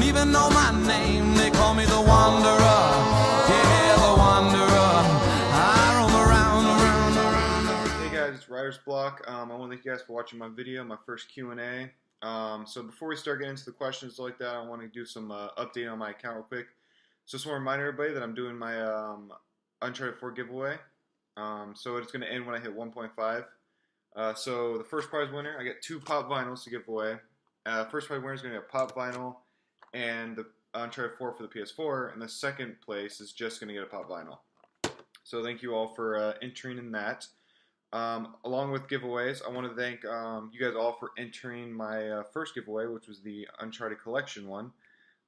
don't even know my name. They call me the Wanderer. Yeah, the Wanderer. I roam around. Hey guys, it's Writer's Block. I want to thank you guys for watching my video, my first Q&A. So before we start getting into the questions like that, I want to do some update on my account real quick. So just want to remind everybody that I'm doing my Uncharted 4 giveaway. So it's going to end when I hit 1.5. So the first prize winner, I get 2 pop vinyls to give away. First prize winner is going to get a pop vinyl and the Uncharted 4 for the PS4, and the second place is just going to get a pop vinyl. So thank you all for entering in that. Along with giveaways, I want to thank you guys all for entering my first giveaway, which was the Uncharted Collection one.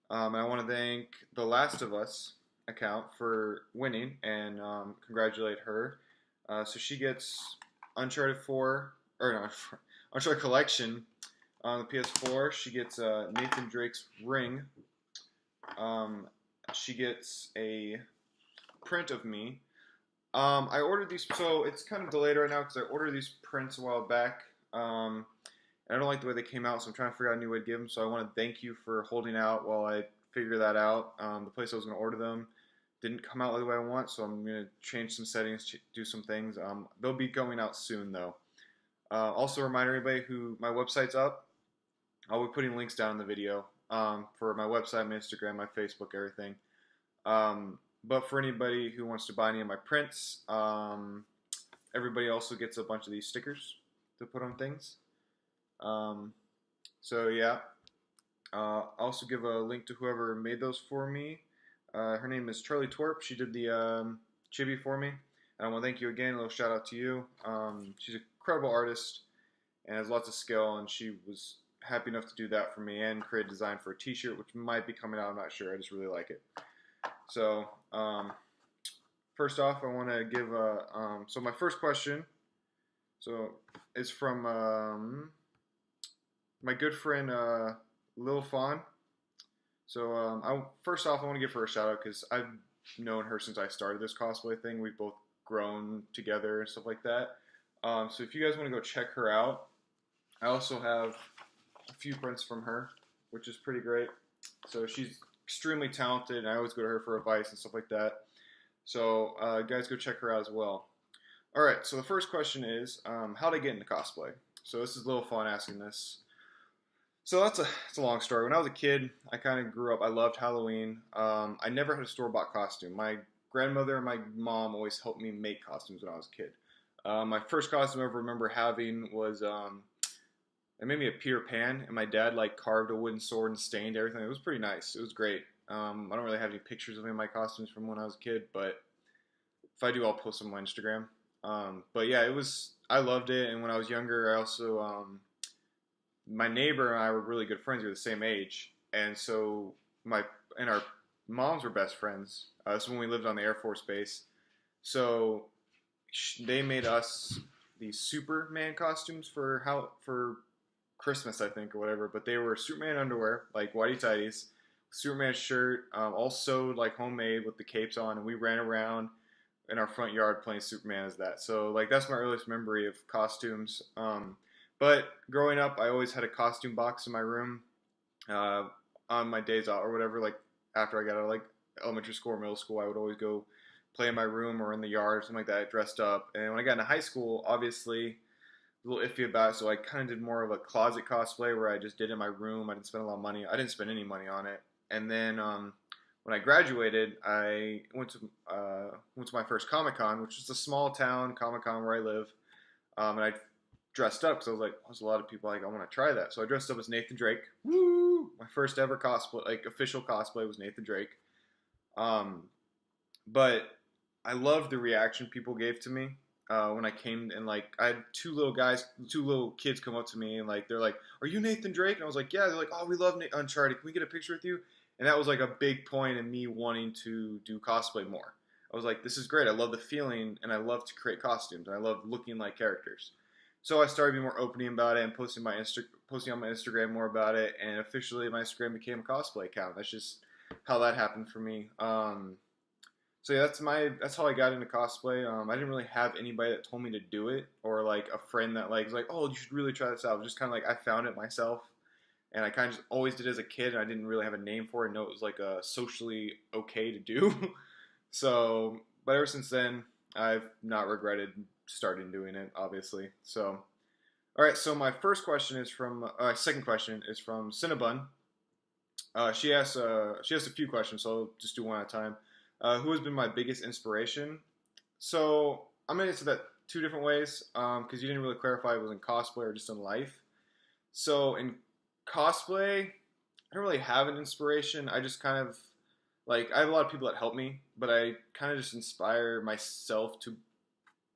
And I want to thank the Last of Us account for winning and congratulate her. So she gets Uncharted 4, or no, Uncharted Collection on the PS4. She gets Nathan Drake's ring. She gets a print of me. I ordered these, so it's kind of delayed right now because I ordered these prints a while back. And I don't like the way they came out, so I'm trying to figure out a new way to give them. So I want to thank you for holding out while I figure that out. The place I was going to order them didn't come out the way I want, so I'm going to change some settings, do some things. They'll be going out soon, though. Also, remind everybody who my website's up. I'll be putting links down in the video for my website, my Instagram, my Facebook, everything. But for anybody who wants to buy any of my prints, everybody also gets a bunch of these stickers to put on things. So yeah, I'll also give a link to whoever made those for me. Her name is Charlie Twerp. She did the chibi for me. And I want to thank you again. A little shout out to you. She's an incredible artist and has lots of skill, and she was happy enough to do that for me and create a design for a t-shirt, which might be coming out. I'm not sure. I just really like it. So, first off, I want to give so my first question, is from my good friend Lil Fawn. So, first off, I want to give her a shout out because I've known her since I started this cosplay thing. We've both grown together and stuff like that. So if you guys want to go check her out, I also have a few prints from her, which is pretty great. So she's extremely talented, and I always go to her for advice and stuff like that. So guys, go check her out as well. Alright, so the first question is, how did I get into cosplay? So this is Lil Fawn asking this. So it's a long story. When I was a kid, I kind of grew up, I loved Halloween. I never had a store-bought costume. My grandmother and my mom always helped me make costumes when I was a kid. My first costume I ever remember having was, it made me a Peter Pan, and my dad like carved a wooden sword and stained everything. It was pretty nice. It was great. I don't really have any pictures of any of my costumes from when I was a kid, but if I do, I'll post them on my Instagram. But yeah, I loved it, and when I was younger, I also, my neighbor and I were really good friends. We were the same age, and so our moms were best friends. This is when we lived on the Air Force Base. So they made us these Superman costumes for Christmas, I think, or whatever. But they were Superman underwear, like whitey tighties, Superman shirt, all sewed like homemade with the capes on, and we ran around in our front yard playing Superman as that. So like that's my earliest memory of costumes. But growing up, I always had a costume box in my room on my days out or whatever. Like after I got out of like elementary school or middle school, I would always go play in my room or in the yard, something like that, dressed up. And when I got into high school, obviously a little iffy about it, so I kind of did more of a closet cosplay where I just did it in my room. I didn't spend a lot of money. I didn't spend any money on it. And then when I graduated, I went to my first Comic-Con, which is a small town Comic-Con where I live. And I dressed up because I was like, there's a lot of people like, I want to try that. So I dressed up as Nathan Drake. Woo! My first ever cosplay, like official cosplay, was Nathan Drake. But I loved the reaction people gave to me when I came, and like I had two little kids come up to me and like they're like, "Are you Nathan Drake?" And I was like, "Yeah." They're like, "Oh, we love Uncharted. Can we get a picture with you?" And that was like a big point in me wanting to do cosplay more. I was like, "This is great. I love the feeling, and I love to create costumes, and I love looking like characters." So I started being more opening about it and posting on my Instagram more about it, and officially my Instagram became a cosplay account. That's just how that happened for me. So yeah, that's how I got into cosplay. I didn't really have anybody that told me to do it, or like a friend that like was like, "Oh, you should really try this out." It was just kind of like I found it myself, and I kind of just always did it as a kid, and I didn't really have a name for it. I know it was like socially okay to do. So, but ever since then, I've not regretted starting doing it, obviously. So, all right. So my second question is from Cinnabon. She asked a few questions, so I'll just do one at a time. Who has been my biggest inspiration? So I'm gonna answer that two different ways, because you didn't really clarify if it was in cosplay or just in life. So in cosplay, I don't really have an inspiration. I just kind of like I have a lot of people that help me, but I kind of just inspire myself to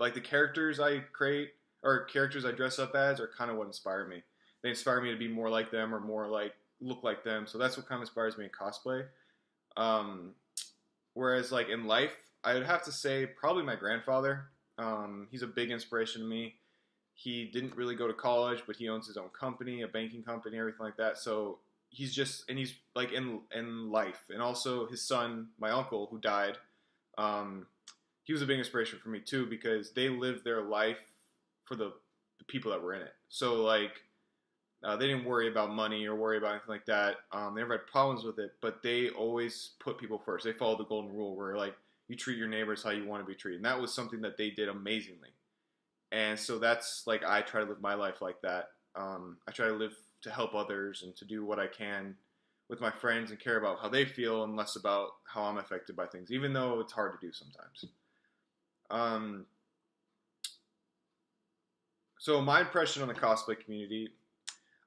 like the characters I create or characters I dress up as are kind of what inspire me. They inspire me to be more like them or more like look like them. So that's what kind of inspires me in cosplay. Um, Whereas like in life, I would have to say probably my grandfather. He's a big inspiration to me. He didn't really go to college, but he owns his own company, a banking company, everything like that. So he's like in life, and also his son, my uncle, who died. Um, he was a big inspiration for me too because they lived their life for the people that were in it. So like they didn't worry about money or worry about anything like that. They never had problems with it, but they always put people first. They followed the golden rule where like you treat your neighbors how you want to be treated, and that was something that they did amazingly. And so that's like I try to live my life like that. I try to live to help others and to do what I can with my friends and care about how they feel and less about how I'm affected by things, even though it's hard to do sometimes. Um, so my impression on the cosplay community,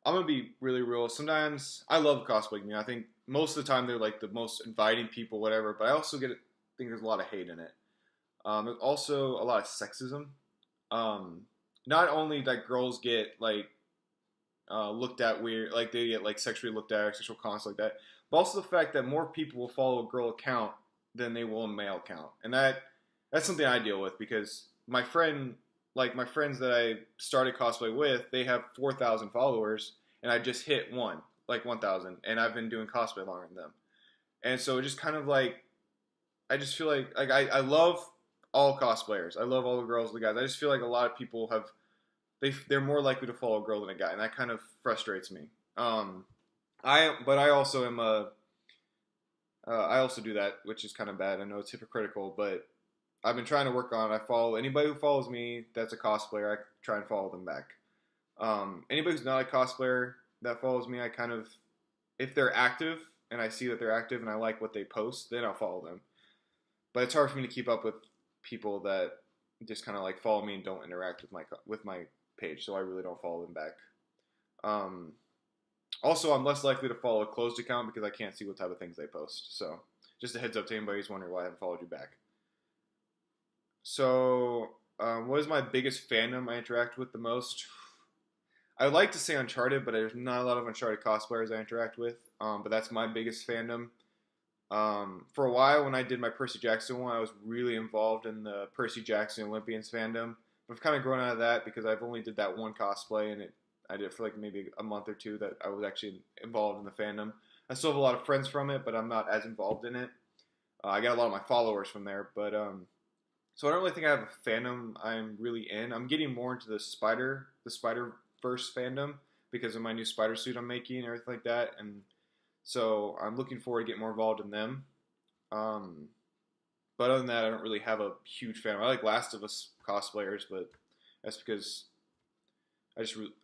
I'm gonna be really real. Sometimes I love the cosplay community. I think most of the time they're like the most inviting people, whatever. But I also think there's a lot of hate in it. There's also a lot of sexism. Not only that girls get like looked at weird, like they get like sexually looked at or sexual comments like that, but also the fact that more people will follow a girl account than they will a male account, and that's something I deal with because my friends that I started cosplay with, they have 4,000 followers, and I just hit 1,000, and I've been doing cosplay longer than them, and so it just kind of like I just feel like I love all cosplayers, I love all the girls, the guys. I just feel like a lot of people they're more likely to follow a girl than a guy, and that kind of frustrates me. I also am I also do that, which is kind of bad. I know it's hypocritical, but I've been trying to work on. I follow anybody who follows me that's a cosplayer. I try and follow them back. Anybody who's not a cosplayer that follows me, I kind of, if they're active and I see that they're active and I like what they post, then I'll follow them. But it's hard for me to keep up with people that just kind of like follow me and don't interact with my page, so I really don't follow them back. Also, I'm less likely to follow a closed account because I can't see what type of things they post. So, just a heads up to anybody who's wondering why I haven't followed you back. So, what is my biggest fandom I interact with the most? I would like to say Uncharted, but there's not a lot of Uncharted cosplayers I interact with. But that's my biggest fandom. For a while, when I did my Percy Jackson one, I was really involved in the Percy Jackson Olympians fandom. I've kind of grown out of that because I've only did that one cosplay, and I did it for like maybe a month or two that I was actually involved in the fandom. I still have a lot of friends from it, but I'm not as involved in it. I got a lot of my followers from there, but so I don't really think I have a fandom I'm really in. I'm getting more into the Spider-Verse fandom because of my new spider suit I'm making and everything like that, and so I'm looking forward to getting more involved in them. But other than that, I don't really have a huge fan. I like Last of Us cosplayers, but that's because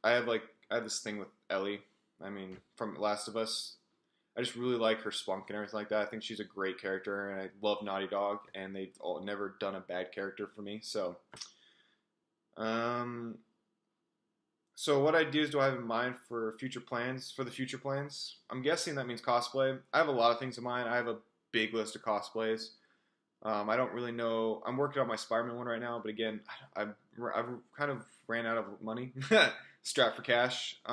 I have this thing with Ellie. I mean, from Last of Us, I just really like her spunk and everything like that. I think she's a great character, and I love Naughty Dog, and they've never done a bad character for me. So, so what ideas do I have in mind for future plans? For the future plans, I'm guessing that means cosplay. I have a lot of things in mind. I have a big list of cosplays. I don't really know. I'm working on my Spider-Man one right now, but again, I've kind of ran out of money, strapped for cash. But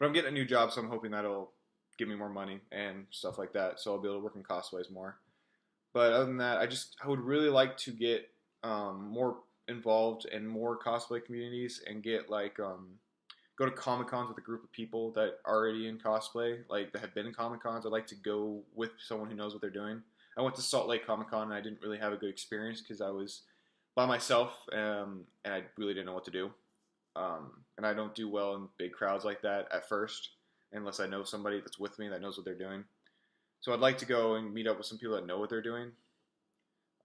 I'm getting a new job, so I'm hoping that'll give me more money and stuff like that, so I'll be able to work in cosplays more. But other than that, I would really like to get more involved in more cosplay communities and get like go to Comic Cons with a group of people that are already in cosplay, like that have been in Comic Cons. I'd like to go with someone who knows what they're doing. I went to Salt Lake Comic Con and I didn't really have a good experience because I was by myself and I really didn't know what to do. and I don't do well in big crowds like that at first, unless I know somebody that's with me that knows what they're doing. So I'd like to go and meet up with some people that know what they're doing.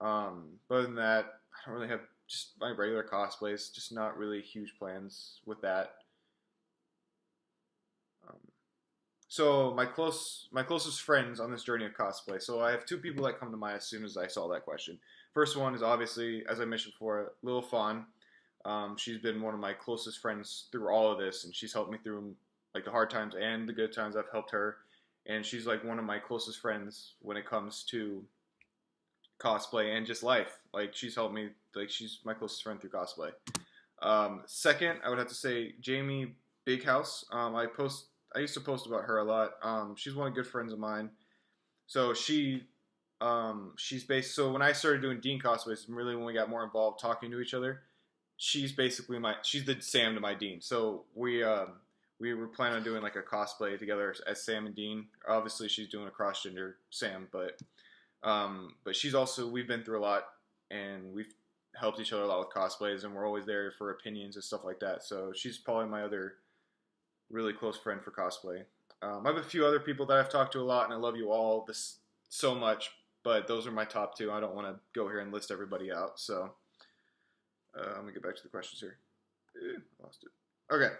But other than that, I don't really have just my regular cosplays. Just not really huge plans with that. So my closest friends on this journey of cosplay. So I have two people that come to mind as soon as I saw that question. First one is obviously, as I mentioned before, Lil Fawn. She's been one of my closest friends through all of this, and she's helped me through like the hard times and the good times. I've helped her, and she's like one of my closest friends when it comes to cosplay and just life. Like she's helped me. Like she's my closest friend through cosplay. Second, I would have to say Jamie Big House. I used to post about her a lot. She's one of the good friends of mine. So she's based. So when I started doing Dean cosplays, really when we got more involved talking to each other, she's basically she's the Sam to my Dean. So we were planning on doing like a cosplay together as Sam and Dean. Obviously, she's doing a cross gender Sam, but she's also, we've been through a lot, and we've helped each other a lot with cosplays, and we're always there for opinions and stuff like that. So she's probably my other really close friend for cosplay. I have a few other people that I've talked to a lot, and I love you all so much, but those are my top two. I don't want to go here and list everybody out, so let me get back to the questions here. Lost it. Okay.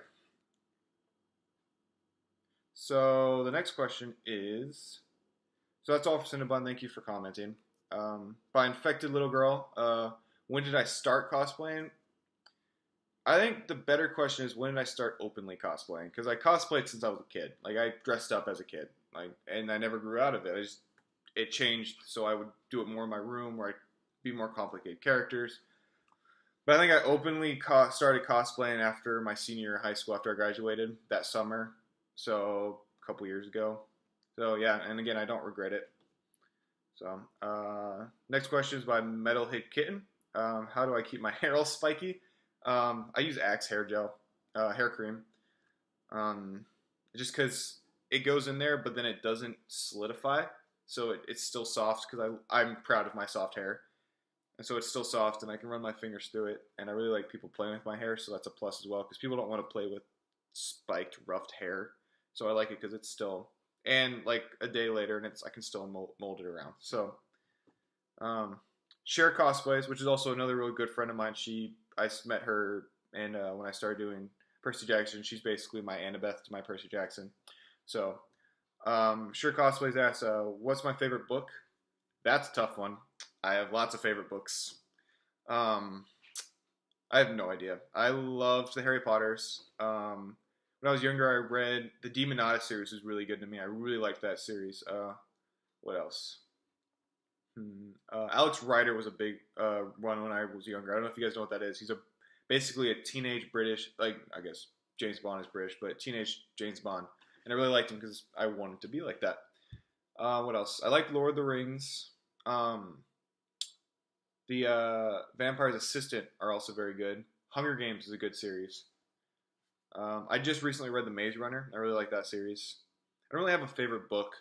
So the next question is, so that's all for Cinnabon. Thank you for commenting. By Infected Little Girl, when did I start cosplaying? I think the better question is, when did I start openly cosplaying? Because I cosplayed since I was a kid. Like I dressed up as a kid, and I never grew out of it. It changed, so I would do it more in my room, where I'd be more complicated characters. But I think I openly started cosplaying after my senior year of high school, after I graduated that summer. So a couple years ago. So yeah, and again, I don't regret it. So next question is by Metalhead Kitten. How do I keep my hair all spiky? I use Axe hair gel, hair cream. Just because it goes in there, but then it doesn't solidify, so it's still soft. Because I'm proud of my soft hair, and so it's still soft, and I can run my fingers through it. And I really like people playing with my hair, so that's a plus as well. Because people don't want to play with spiked, roughed hair, so I like it because it's still, and like a day later, and I can still mold it around. So, Share Cosplays, which is also another really good friend of mine. I met her, and when I started doing Percy Jackson, she's basically my Annabeth to my Percy Jackson. So, Sure Cosplays asks, what's my favorite book? That's a tough one. I have lots of favorite books. I have no idea. I loved the Harry Potters. When I was younger, I read the Demonata series. Was really good to me. I really liked that series. What else? Alex Rider was a big one when I was younger. I don't know if you guys know what that is. He's basically a teenage British, like I guess James Bond is British, but teenage James Bond. And I really liked him because I wanted to be like that. What else? I like Lord of the Rings. The Vampire's Assistant are also very good. Hunger Games is a good series. I just recently read The Maze Runner. I really like that series. I don't really have a favorite book.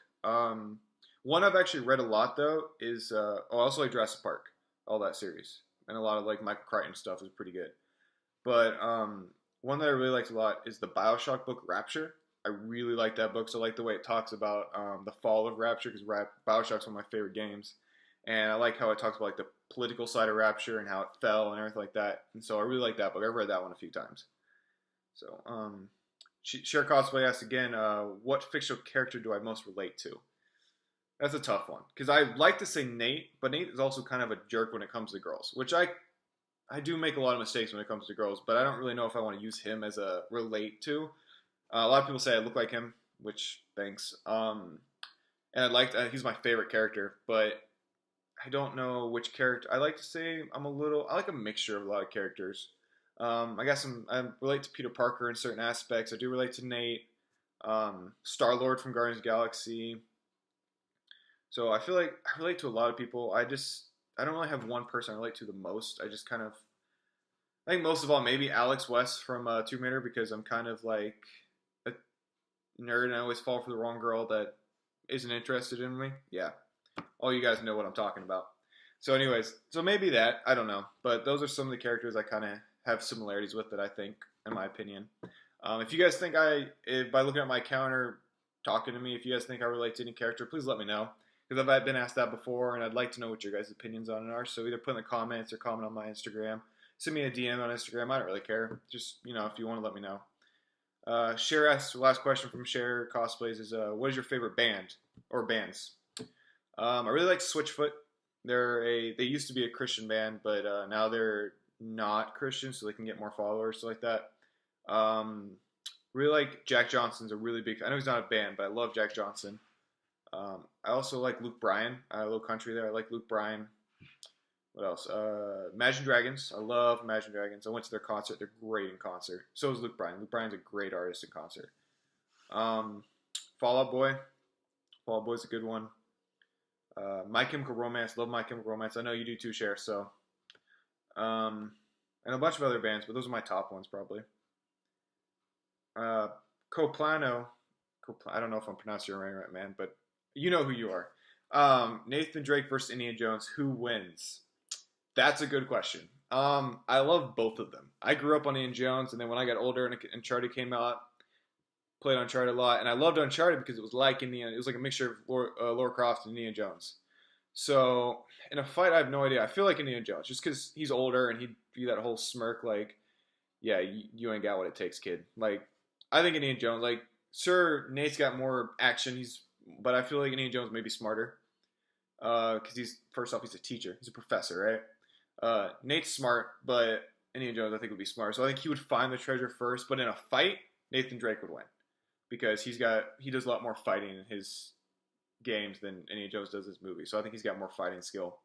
One I've actually read a lot, though, is... I also like Jurassic Park. All that series. And a lot of like Michael Crichton stuff is pretty good. But one that I really liked a lot is the Bioshock book, Rapture. I really like that book. So I like the way it talks about the fall of Rapture, because Bioshock's one of my favorite games. And I like how it talks about like the political side of Rapture and how it fell and everything like that. And so I really like that book. I've read that one a few times. So, Share Cosplay asks again, what fictional character do I most relate to? That's a tough one. Because I like to say Nate, but Nate is also kind of a jerk when it comes to girls. Which I do make a lot of mistakes when it comes to girls, but I don't really know if I want to use him as a relate to. A lot of people say I look like him, which, thanks. And he's my favorite character, but I don't know which character. I like to say I like a mixture of a lot of characters. I guess I relate to Peter Parker in certain aspects. I do relate to Nate, Star-Lord from Guardians of the Galaxy. So I feel like I relate to a lot of people. I don't really have one person I relate to the most. I think most of all maybe Alex West from Tomb Raider, because I'm kind of like a nerd and I always fall for the wrong girl that isn't interested in me. Yeah, all you guys know what I'm talking about. So anyways, so maybe that, I don't know. But those are some of the characters I kind of have similarities with that I think in my opinion. If you guys think by looking at my account or talking to me, if you guys think I relate to any character, please let me know. Because I've been asked that before, and I'd like to know what your guys' opinions on it are. So either put in the comments or comment on my Instagram. Send me a DM on Instagram. I don't really care. Just, if you want to let me know. Cher asked, the last question from Cher Cosplays is, what is your favorite band or bands? I really like Switchfoot. They used to be a Christian band, but now they're not Christian, so they can get more followers, stuff like that. Really like Jack Johnson's a really big. I know he's not a band, but I love Jack Johnson. I also like Luke Bryan. A little country there. I like Luke Bryan. What else? Imagine Dragons. I love Imagine Dragons. I went to their concert. They're great in concert. So is Luke Bryan. Luke Bryan's a great artist in concert. Fall Out Boy. Fall Out Boy's a good one. My Chemical Romance. Love My Chemical Romance. I know you do too, Cher. So, and a bunch of other bands, but those are my top ones probably. Coplano. I don't know if I'm pronouncing your name right, man, but you know who you are. Nathan Drake versus Indiana Jones. Who wins? That's a good question. I love both of them. I grew up on Indiana Jones, and then when I got older and Uncharted came out, played Uncharted a lot, and I loved Uncharted because it was like Indiana. It was like a mixture of Lara Croft and Indiana Jones. So in a fight, I have no idea. I feel like Indiana Jones just because he's older and he'd be that whole smirk, like, yeah, you ain't got what it takes, kid. Like, I think Indiana Jones, like, sure, Nate's got more action. But I feel like Indiana Jones may be smarter because first off, he's a teacher. He's a professor, right? Nate's smart, but Indiana Jones, I think, would be smart. So I think he would find the treasure first. But in a fight, Nathan Drake would win because he does a lot more fighting in his games than Indiana Jones does in his movies. So I think he's got more fighting skill.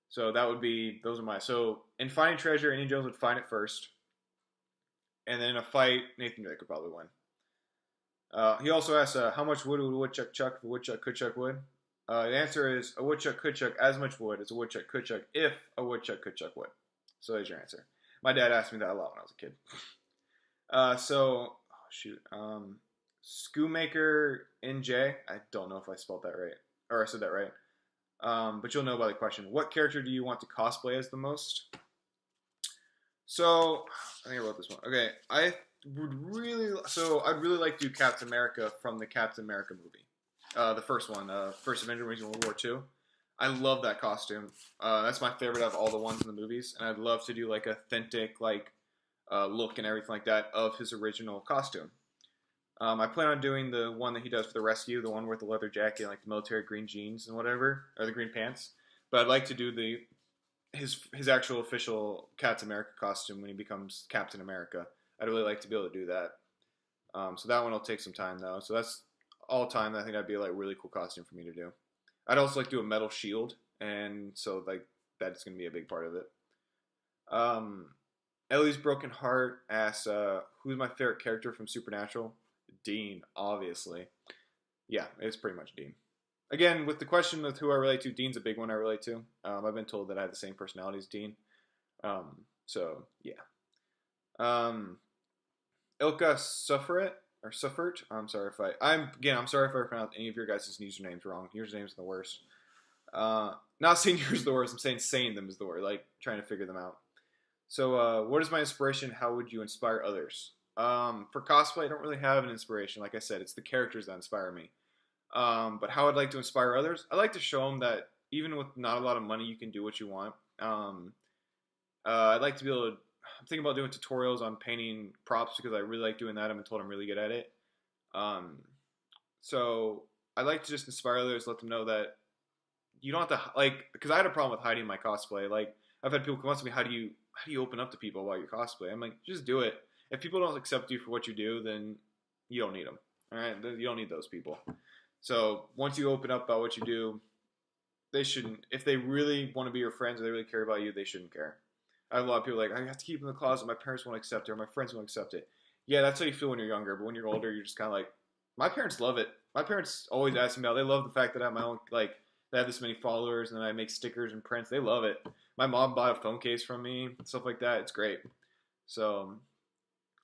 So those are my. So in finding treasure, Indiana Jones would find it first. And then in a fight, Nathan Drake would probably win. He also asks, how much wood would a woodchuck chuck if a woodchuck could chuck wood? The answer is a woodchuck could chuck as much wood as a woodchuck could chuck if a woodchuck could chuck wood. So there's your answer. My dad asked me that a lot when I was a kid. Skoemaker NJ. I don't know if I spelled that right. Or I said that right. But you'll know by the question. What character do you want to cosplay as the most? So, I think I wrote this one. Okay, I'd really like to do Captain America from the Captain America movie. The first one, First Avenger when he's in World War II. I love that costume. That's my favorite of all the ones in the movies. And I'd love to do like authentic look and everything like that of his original costume. I plan on doing the one that he does for the rescue, the one with the leather jacket, like the military green jeans and whatever, or the green pants. But I'd like to do his actual official Captain America costume when he becomes Captain America. I'd really like to be able to do that. So that one will take some time though. So that's all time. I think that'd be like a really cool costume for me to do. I'd also like to do a metal shield, and so like that's gonna be a big part of it. Ellie's Broken Heart asks, who's my favorite character from Supernatural? Dean, obviously. Yeah, it's pretty much Dean. Again, with the question of who I relate to, Dean's a big one I relate to. I've been told that I have the same personality as Dean. So yeah. Ilka Suffert. I'm sorry if I'm sorry if I pronounced any of your guys' usernames wrong. Usernames are the worst. Not saying yours are the worst. I'm saying them is the word. Like trying to figure them out. So, what is my inspiration? How would you inspire others? For cosplay, I don't really have an inspiration. Like I said, it's the characters that inspire me. But how I'd like to inspire others, I'd like to show them that even with not a lot of money, you can do what you want. I'd like to be able to. I'm thinking about doing tutorials on painting props because I really like doing that. I've been told I'm really good at it. So I'd like to just inspire others, let them know that you don't have to because I had a problem with hiding my cosplay. Like I've had people come up to me, how do you open up to people while you cosplay? I'm like, just do it. If people don't accept you for what you do, then you don't need them. All right, you don't need those people. So once you open up about what you do, they shouldn't. If they really want to be your friends or they really care about you, they shouldn't care. I have a lot of people like, I have to keep it in the closet. My parents won't accept it, or my friends won't accept it. Yeah, that's how you feel when you're younger. But when you're older, you're just kind of like, my parents love it. My parents always ask me about. They love the fact that I have my own they have this many followers, and then I make stickers and prints. They love it. My mom bought a phone case from me, stuff like that. It's great. So,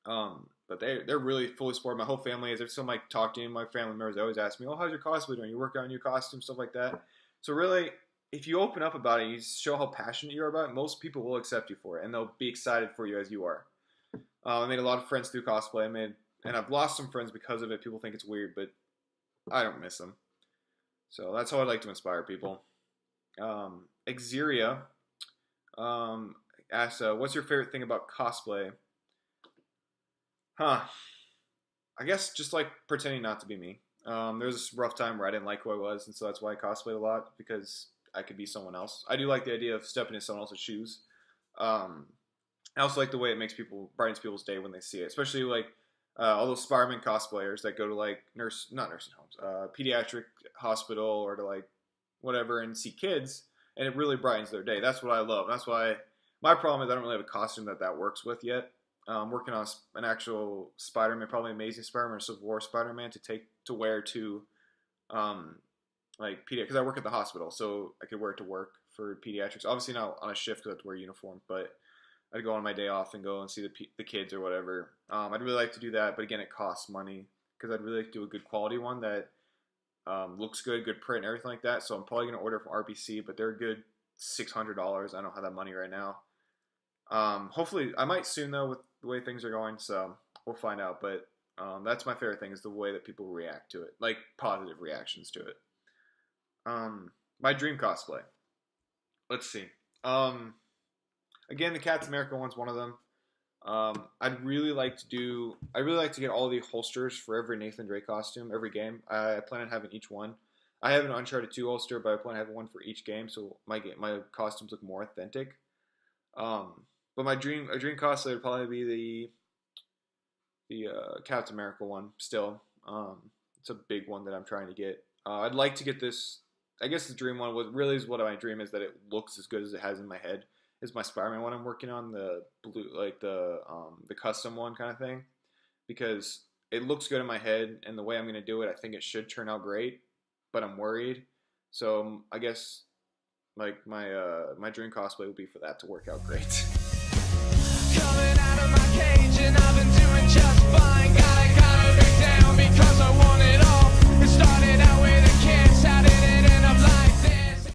but they're really fully supportive. My whole family is. If somebody talk to me, my family members, they always ask me, "Oh, how's your cosplay doing? You work on your costume, stuff like that." So really, if you open up about it, you show how passionate you are about it, most people will accept you for it, and they'll be excited for you as you are. I made a lot of friends through cosplay. And I've lost some friends because of it. People think it's weird, but I don't miss them. So that's how I'd like to inspire people. Xeria asks, what's your favorite thing about cosplay? Huh. I guess just like pretending not to be me. There was this rough time where I didn't like who I was, and so that's why I cosplayed a lot, because I could be someone else. I do like the idea of stepping in someone else's shoes. I also like the way it makes brightens people's day when they see it, especially like all those Spider-Man cosplayers that go to like not nursing homes, pediatric hospital or to like whatever and see kids, and it really brightens their day. That's what I love. That's why my problem is I don't really have a costume that works with yet. I'm working on an actual Spider-Man, probably Amazing Spider-Man or Civil War Spider-Man to wear to like because I work at the hospital, so I could wear it to work for pediatrics. Obviously not on a shift because I have to wear a uniform, but I'd go on my day off and go and see the kids or whatever. I'd really like to do that, but again, it costs money because I'd really like to do a good quality one that looks good print and everything like that. So I'm probably going to order from RBC, but they're a good $600. I don't have that money right now. Hopefully, I might soon though with the way things are going, so we'll find out. But that's my favorite thing is the way that people react to it, like positive reactions to it. My dream cosplay. Let's see. Again, the Captain America one's one of them. I'd really like to get all the holsters for every Nathan Drake costume, every game. I plan on having each one. I have an Uncharted 2 holster, but I plan on having one for each game, so my costumes look more authentic. But a dream cosplay would probably be the Captain America one. Still, it's a big one that I'm trying to get. I'd like to get this. I guess the dream one is what my dream is, that it looks as good as it has in my head. Is my Spider-Man one I'm working on, the blue, like the custom one kind of thing, because it looks good in my head, and the way I'm going to do it, I think it should turn out great, but I'm worried. So I guess like my dream cosplay would be for that to work out great. Coming out of my